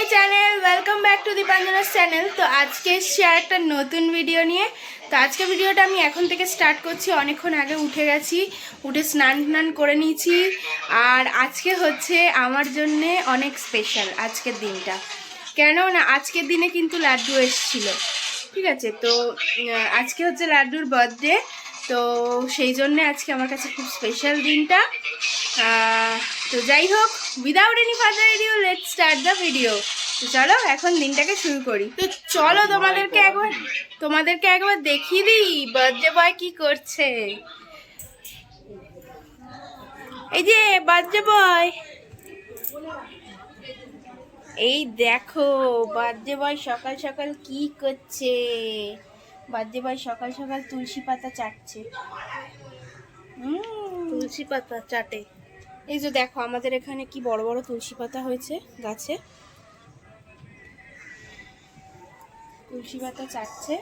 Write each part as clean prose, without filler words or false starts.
My channel, welcome back to Dipanjana's channel. তো আজকে share একটা নতুন ভিডিও নিয়ে। তো আজকে ভিডিওটা আমি এখন থেকে স্টার্ট করছি। অনেকক্ষণ আগে উঠে গেছি, উঠে স্নান করে নিয়েছি। আর আজকে হচ্ছে আমার জন্যে অনেক স্পেশাল আজকের দিনটা। কেন না আজকের দিনে কিন্তু লাড্ডু এসেছিল, ঠিক আছে। তো আজকে হচ্ছে লাড্ডুর বার্থডে, তো সেই জন্যে আজকে আমার কাছে খুব স্পেশাল দিনটা। তো যাই হোক, without any further video let's start the video. তো চলো এখন দিনটাকে শুরু করি। তো চলো তোমাদেরকে একবার দেখিয়ে দিই বার্থডে বয় কি করছে। এই যে বার্থডে বয়, এই দেখো বার্থডে বয় সকাল সকাল কি করছে। বার্থডে বয় সকাল সকাল তুলসী পাতা চাটছে। তুলসী পাতা চাটে। এই যে দেখো আমাদের এখানে কি বড় বড় তুলসী পাতা হয়েছে গাছে, তুলসী পাতা চাটছে।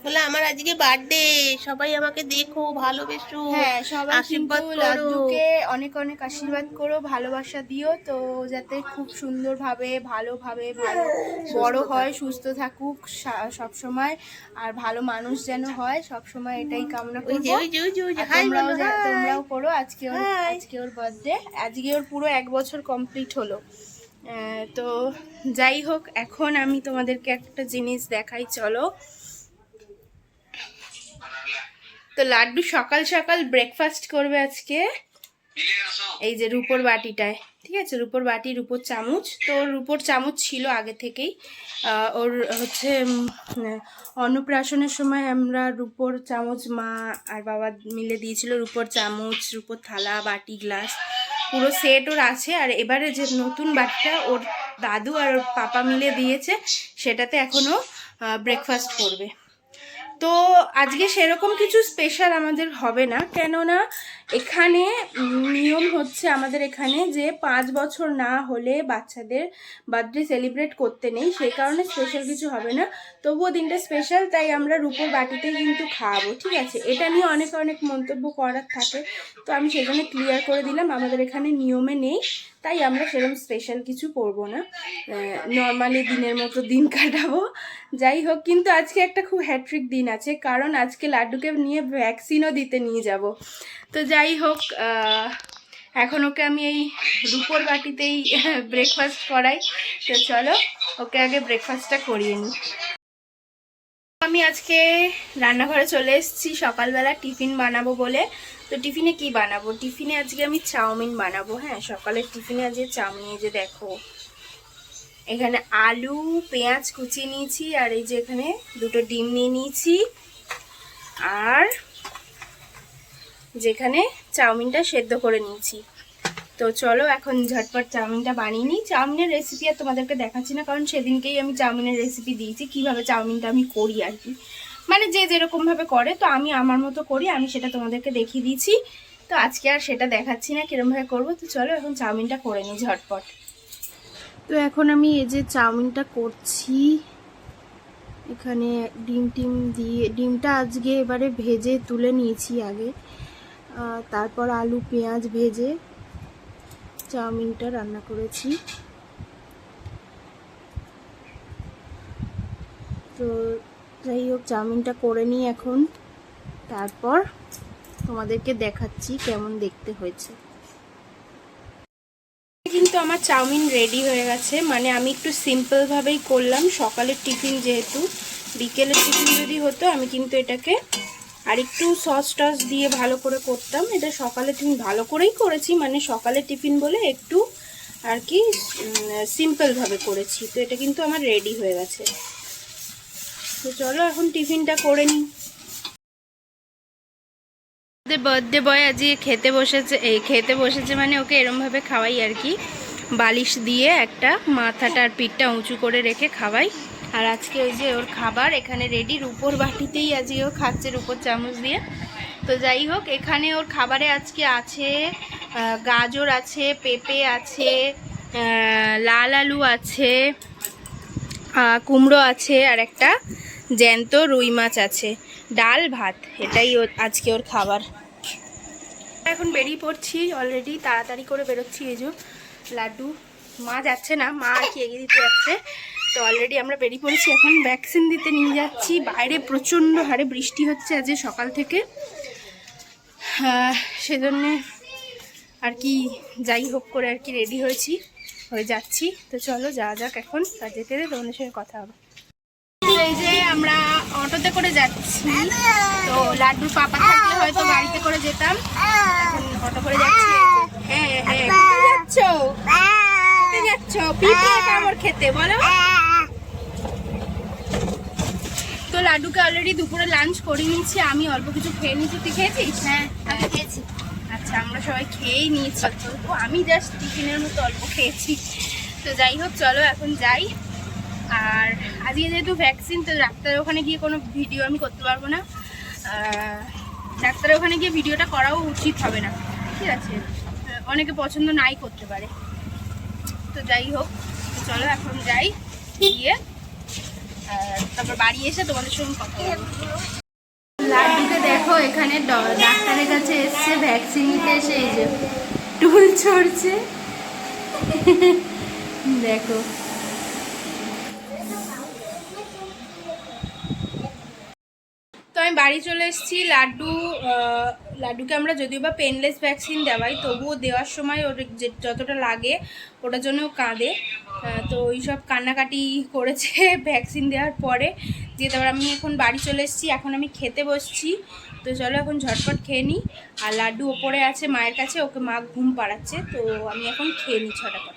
বলে আমার আজকে বার্থডে, সবাই আমাকে দেখো, ভালোবেসো। হ্যাঁ, সবাই আশীর্বাদ কিন্তু করো। লাড্ডুকে অনেক অনেক আশীর্বাদ করো, ভালোবাসা দিও, তো যাতে খুব সুন্দরভাবে ভালো বড় হয়, সুস্থ থাকুক সব সময়, আর ভালো মানুষ যেন হয় সব সময়, এটাই কামনা করব। তোমরাও করো। আজকে ওর বার্থডে, আজকে ওর পুরো 1 বছর কমপ্লিট হলো। তো যাই হোক, এখন আমি তোমাদেরকে একটা জিনিস দেখাই, চলো। তো লাড্ডু সকাল সকাল ব্রেকফাস্ট করবে আজকে এই যে রূপোর বাটিটায়, ঠিক আছে। রূপোর বাটি, রূপোর চামচ, তো রূপোর চামচ ছিল আগে থেকেই। ওর হচ্ছে অন্নপ্রাশনের সময় আমরা রূপোর চামচ মা আর বাবা মিলে দিয়েছিল। রূপোর চামচ, রূপোর থালা, বাটি, গ্লাস পুরো সেট ওর আছে। আর এবারে যে নতুন বাটিটা ওর দাদু আর ওর পাপা মিলে দিয়েছে, সেটাতে এখনও ব্রেকফাস্ট করবে। তো আজকে সেরকম কিছু স্পেশাল আমাদের হবে না, কেননা এখানে নিয়ম হচ্ছে আমাদের এখানে যে 5 বছর না হলে বাচ্চাদের বার্থডে সেলিব্রেট করতে নেই, সেই কারণে স্পেশাল কিছু হবে না। তবুও দিনটা স্পেশাল, তাই আমরা রূপোর বাটিতেই কিন্তু খাওয়াবো, ঠিক আছে। এটা নিয়ে অনেক অনেক মন্তব্য করার থাকে, তো আমি সেজন্য ক্লিয়ার করে দিলাম আমাদের এখানে নিয়মে নেই, তাই আমরা সেরকম স্পেশাল কিছু করবো না, নর্মালি দিনের মতো দিন কাটাবো। যাই হোক, কিন্তু আজকে একটা খুব হ্যাট্রিক দিন আছে, কারণ আজকে লাড্ডুকে নিয়ে ভ্যাকসিনও দিতে নিয়ে যাব। তো যাই হোক, এখন ওকে আমি এই রূপোর বাটিতেই ব্রেকফাস্ট করাই। তো চলো ওকে আগে ব্রেকফাস্টটা করিয়ে নিই। আমি আজকে রান্নাঘরে চলে এসেছি সকালবেলা টিফিন বানাবো বলে। তো টিফিনে কি বানাবো? টিফিনে আজকে আমি চাউমিন বানাবো। হ্যাঁ, সকালের টিফিনে আজকে চাউমিন। এই যে দেখো, এখানে আলু পেঁয়াজ কুচিয়ে নিয়েছি, আর এই যে এখানে 2টো ডিম নিয়ে নিয়েছি, আর যেখানে চাউমিনটা সেদ্ধ করে নিয়েছি। তো চলো এখন ঝটপট চাউমিনটা বানিয়ে নিই। চাউমিনের রেসিপি আর তোমাদেরকে দেখাচ্ছি না, কারণ সেদিনকেই আমি চাউমিনের রেসিপি দিয়েছি, কিভাবে চাউমিনটা আমি করি আর কি, মানে যে যেরকমভাবে করে, তো আমি আমার মতো করি, আমি সেটা তোমাদেরকে দেখিয়ে দিয়েছি। তো আজকে আর সেটা দেখাচ্ছি না কিরমভাবে করবো। তো চলো এখন চাউমিনটা করে নিই ঝটপট। তো এখন আমি এই যে চাউমিনটা করছি, এখানে ডিম দিয়ে, ডিমটা আজকে এবারে ভেজে তুলে নিয়েছি আগে, তারপর আলু পেঁয়াজ ভেজে চাউমিনটা রান্না করেছি। তো যাই হোক, চাউমিনটা করে নিই এখন, তারপর তোমাদেরকে দেখাচ্ছি কেমন দেখতে হয়েছে। কিন্তু আমার চাউমিন রেডি হয়ে গেছে, মানে আমি একটু সিম্পলভাবেই করলাম, সকালের টিফিন যেহেতু, বিকেলের টিফিন যদি হতো আমি কিন্তু এটাকে আর একটু সস টস দিয়ে ভালো করে করতাম। এটা সকালের টিফিন ভালো করেই করেছি, মানে সকালের টিফিন বলে একটু আর কি সিম্পলভাবে করেছি। তো এটা কিন্তু আমার রেডি হয়ে গেছে। তো চলো এখন টিফিনটা করে নিই। বার্থডে বয় আজকে খেতে বসেছে মানে ওকে এরমভাবে খাওয়াই আর কি, বালিশ দিয়ে একটা মাথাটা আর পিঠটা উঁচু করে রেখে খাওয়াই। আর আজকে ওই যে ওর খাবার এখানে রেডি, রূপোর বাটিতেই আজকে ও খাচ্ছে, রূপোর চামচ দিয়ে। তো যাই হোক, এখানে ওর খাবারে আজকে আছে গাজর আছে, পেঁপে আছে, লাল আলু আছে, কুমড়ো আছে, আর একটা জ্যান্ত রুই মাছ আছে, ডাল ভাত, এটাই আজকে ওর খাবার। এখন বেরিয়ে পড়ছি, অলরেডি তাড়াতাড়ি করে বেরোচ্ছি। এই যে লাড্ডু, মা যাচ্ছে না, মা আর কি এগিয়ে দিতে রাত্রে। তো অলরেডি আমরা বেরিয়ে পড়েছি, এখন ভ্যাকসিন দিতে নিয়ে যাচ্ছি। বাইরে প্রচণ্ড হারে বৃষ্টি হচ্ছে আজ সকাল থেকে, সেজন্যে আর কি যাই হোক করে আর কি রেডি হয়ে যাচ্ছি। তো চলো যাওয়া যাক এখন, আর যেতে তোমাদের সঙ্গে কথা হবে। এই যে আমরা অটোতে করে যাচ্ছি, তো লাড্ডুর পাপা থাকলে হয়তো গাড়িতে করে যেতাম, এখন অটো করে যাচ্ছি। হ্যাঁ হ্যাঁ, কোথায় যাচ্ছ? পিঁপড়ে কামড় খেতে বলো। তো লাড্ডুকে অলরেডি দুপুরে লাঞ্চ করে নিয়েছি, আমি অল্প কিছু খেয়ে নিয়েছি। তুই খেয়েছিস? হ্যাঁ খেয়েছি। আচ্ছা, আমরা সবাই খেয়েই নিয়েছি, তো আমি জাস্ট টিফিনের মতো অল্প খেয়েছি। তো যাই হোক, চলো এখন যাই। আর আজকে যেহেতু ভ্যাকসিন, তো ডাক্তারের ওখানে গিয়ে কোনো ভিডিও আমি করতে পারবো না, ডাক্তারের ওখানে গিয়ে ভিডিওটা করাও উচিত হবে না, ঠিক আছে? অনেকে পছন্দ নাই করতে পারে। তো যাই হোক, চলো এখন যাই, গিয়ে তারপর বাড়ি এসে তোমাদের সঙ্গে কথা বলবো। লাড্ডুকে দেখো এখানে ডাক্তারের কাছে এসছে ভ্যাকসিন নিতে, এসে এই যে টুল ছড়ছে দেখো। তো আমি বাড়ি চলে এসেছি। লাড্ডুকে আমরা যদিও বা পেনলেস ভ্যাকসিন দেওয়াই, তবুও দেওয়ার সময় ওর যতটা লাগে ওটার জন্য কাঁদে। তো ওইসব কান্নাকাটি করেছে ভ্যাকসিন দেওয়ার পরে। দিয়ে তারপর আমি এখন বাড়ি চলে এসেছি, এখন আমি খেতে বসছি। তো চলো এখন ঝটপট খেয়ে নিই। আর লাড্ডু ওপরে আছে মায়ের কাছে, ওকে মা ঘুম পাড়াচ্ছে, তো আমি এখন খেয়ে নিই ছটাপট।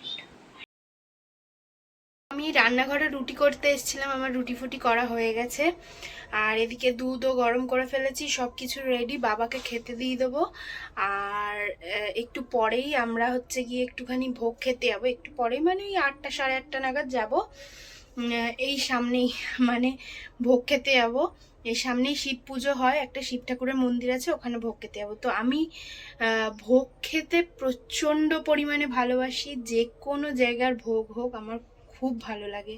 আমি রান্নাঘরে রুটি করতে এসেছিলাম, আমার রুটি ফুটি করা হয়ে গেছে। আর এদিকে দুধও গরম করে ফেলেছি, সব কিছু রেডি, বাবাকে খেতে দিয়ে দেবো। আর একটু পরেই আমরা হচ্ছে গিয়ে একটুখানি ভোগ খেতে যাবো, একটু পরেই মানে ওই 8টা সাড়ে 8টা নাগাদ যাব। এই সামনেই মানে ভোগ খেতে যাবো, এই সামনেই শিব পুজো হয়, একটা শিব ঠাকুরের মন্দির আছে, ওখানে ভোগ খেতে যাবো। তো আমি ভোগ খেতে প্রচণ্ড পরিমাণে ভালোবাসি, যে কোনো জায়গার ভোগ হোক আমার খুব ভালো লাগে।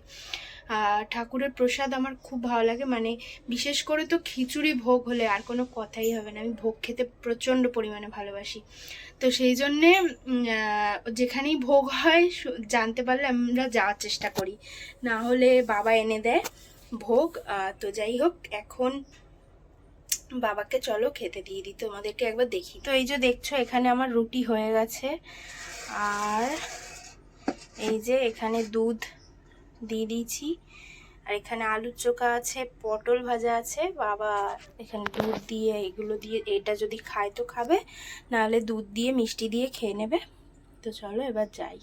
ঠাকুরের প্রসাদ আমার খুব ভালো লাগে, মানে বিশেষ করে তো খিচুড়ি ভোগ হলে আর কোনো কথাই হবে না, আমি ভোগ খেতে প্রচণ্ড পরিমাণে ভালোবাসি। তো সেই জন্যে যেখানেই ভোগ হয় জানতে পারলে আমরা যাওয়ার চেষ্টা করি, না হলে বাবা এনে দেয় ভোগ। তো যাই হোক, এখন বাবাকে চলো খেতে দিয়ে দিই, তোমাদেরকে একবার দেখি। তো এই যে দেখছো এখানে আমার রুটি হয়ে গেছে, আর এই যে এখানে দুধ দিয়ে দিয়েছি, আর এখানে আলুর চোখা আছে, পটল ভাজা আছে। বাবা এখানে দুধ দিয়ে এগুলো দিয়ে, এটা যদি খায় তো খাবে, নাহলে দুধ দিয়ে মিষ্টি দিয়ে খেয়ে নেবে। তো চলো এবার যাই।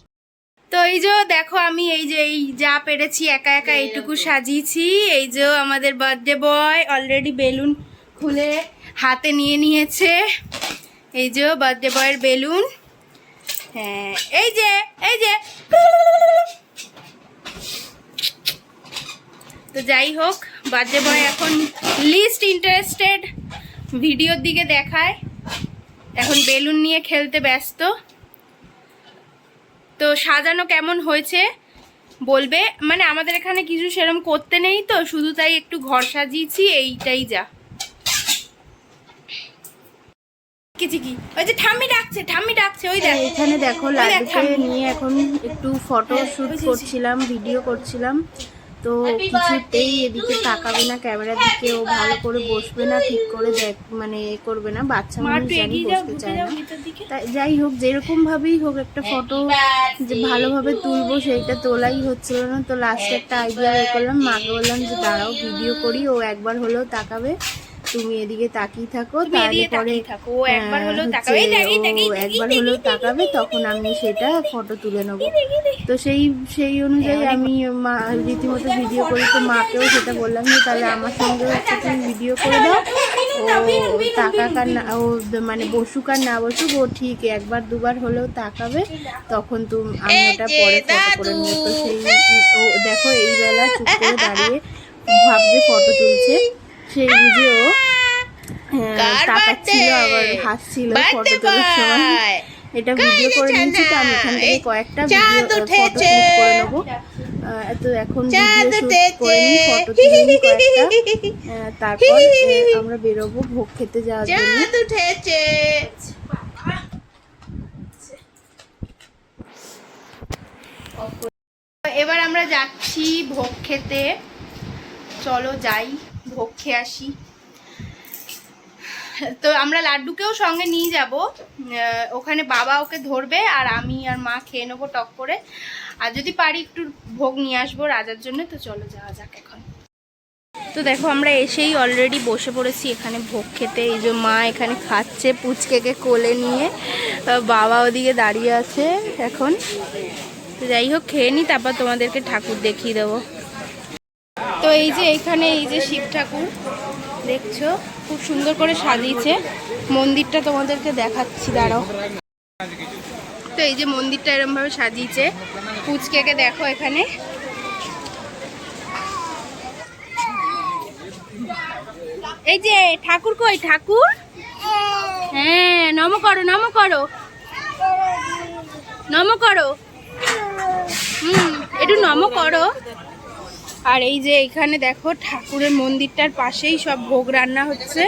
তো এই যে দেখো, আমি এই যে এই যা পেরেছি একা একা এইটুকু সাজিয়েছি। এই যে আমাদের বার্থডে বয় অলরেডি বেলুন খুলে হাতে নিয়ে নিয়েছে, এই যে বার্থডে বয়ের বেলুন। হ্যাঁ এই যে তো যাই হোক, বার্থডে বয় এখন লিস্ট ইন্টারেস্টেড ভিডিওর দিকে দেখায়, এখন বেলুন নিয়ে খেলতে ব্যস্ত। তো সাজানো কেমন হয়েছে বলবে, মানে আমাদের এখানে কিছু সেরকম করতে নেই, তো শুধু তাই একটু ঘর সাজিয়েছি, এইটাই যা। ওই যে ঠাম্মি ডাকছে ওই দেখ। এখানে দেখো লাড্ডুকে নিয়ে এখন একটু ফটো শুট করছিলাম, ভিডিও করছিলাম। তো কিছুতেই এদিকে তাকাবে না ক্যামেরার দিকে, ও ভালো করে বসবে না, ঠিক করে মানে করবে না, বাচ্চা মানুষ জানি বসতে চায় না। তাই যাই হোক, যেরকম ভাবেই হোক একটা ফটো যে ভালোভাবে তুলবো সেইটা তোলাই হচ্ছিল না। তো লাস্টে একটা আইডিয়া বের করলাম, মাকে বললাম যে দাঁড়াও ভিডিও করি, ও একবার হলেও তাকাবে, তুমি এদিকে তাকিয়ে থাকো, তারপরে একবার হলেও তাকাবে, তখন আমি সেটা ফটো তুলে নেবো। তো সেই অনুযায়ী আমি রীতিমতো ভিডিও করি। তো মাকেও সেটা বললাম যে তাহলে আমার সঙ্গে হচ্ছে তুমি ভিডিও করে দাও, ও তাকাক আর না, ও মানে বসুক আর না বসুক, ও ঠিক একবার দুবার হলেও তাকাবে, তখন আমি ওটা পরে ফটো করে নেবো। তো ও দেখো এই বেলা চুপ করে দাঁড়িয়ে ভাবছে ফটো তুলছে, সেই বুঝে ও তাকাচ্ছিল আবার হাসছিল ফটো তোলার সময়। এটা ভিডিও করে নিয়েছি, তো আমি এখান থেকে কয়েকটা ফটো ক্লিক করে নেবো। তো এখন ভিডিও শুট করে নিই, ফটো তুলে নিই কয়েকটা, তারপর আমরা বেরোবো ভোগ খেতে যাওয়ার জন্য। এবার আমরা যাচ্ছি ভোগ খেতে, চলো যাই ভোগ খেয়ে আসি। তো আমরা লাড্ডুকেও সঙ্গে নিয়ে যাব, ওখানে বাবা ওকে ধরবে আর আমি আর মা খেয়ে নেবো টক করে, আর যদি পারি একটু ভোগ নিয়ে আসবো রাজার জন্য। তো চলো যাওয়া যাক এখন। তো দেখো আমরা এসেই অলরেডি বসে পড়েছি এখানে ভোগ খেতে। এই যে মা এখানে খাচ্ছে পুচকেকে কোলে নিয়ে, বাবা ওদিকে দাঁড়িয়ে আছে এখন। তো যাই হোক খেয়ে নিই, তারপর তোমাদেরকে ঠাকুর দেখিয়ে দেবো। তো এই যে এইখানে এই যে শিব ঠাকুর দেখছো, খুব সুন্দর করে সাজিয়েছে মন্দিরটা, তোমাদেরকে দেখাচ্ছি দাঁড়াও। তো এই যে মন্দিরটা এরকম ভাবে সাজিয়েছে, পুচকেকে দেখো এখানে। এই যে ঠাকুর কই ঠাকুর, হ্যাঁ নম করো নম করো নম করো, একটু নম করো। আর এই যে এখানে দেখো ঠাকুরের মন্দিরটার পাশেই সব ভোগ রান্না হচ্ছে।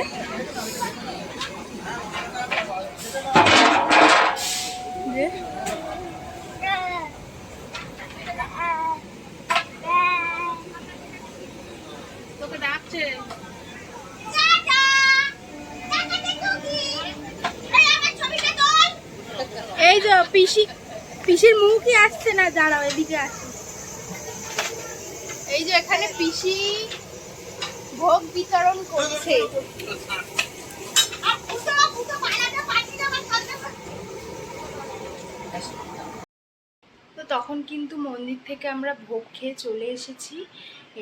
তোকে ডাকছে। এই যে পিসির মুখই আসছে না, দাঁড়াও এদিকে আসছে। এই যে এখানে পিসি ভোগ বিতরণ করছে। তো তখন কিন্তু মন্দির থেকে আমরা ভোগ খেয়ে চলে এসেছি,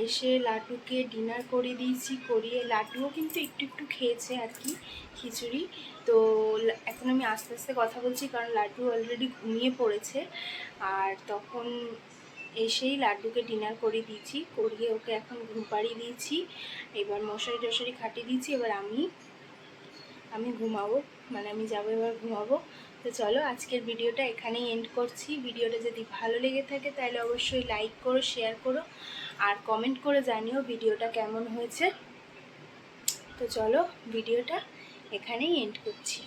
এসে লাড্ডুকে ডিনার করে দিয়েছি, করিয়ে লাড্ডুও কিন্তু একটু একটু খেয়েছে আর কি খিচুড়ি। তো এখন আমি আস্তে আস্তে কথা বলছি কারণ লাড্ডু অলরেডি ঘুমিয়ে পড়েছে। আর তখন এসেই লাড্ডুকে ডিনার করে দিয়েছি, করিয়ে ওকে এখন ঘুম পাড়িয়ে দিয়েছি। এবার মশারি টশারি খাটিয়ে দিয়েছি, এবার আমি ঘুমাবো, মানে আমি যাবো এবার ঘুমাবো। তো চলো আজকের ভিডিওটা এখানেই এন্ড করছি। ভিডিওটা যদি ভালো লেগে থাকে তাহলে অবশ্যই লাইক করো, শেয়ার করো আর কমেন্ট করে জানিও ভিডিওটা কেমন হয়েছে। তো চলো ভিডিওটা এখানেই এন্ড করছি।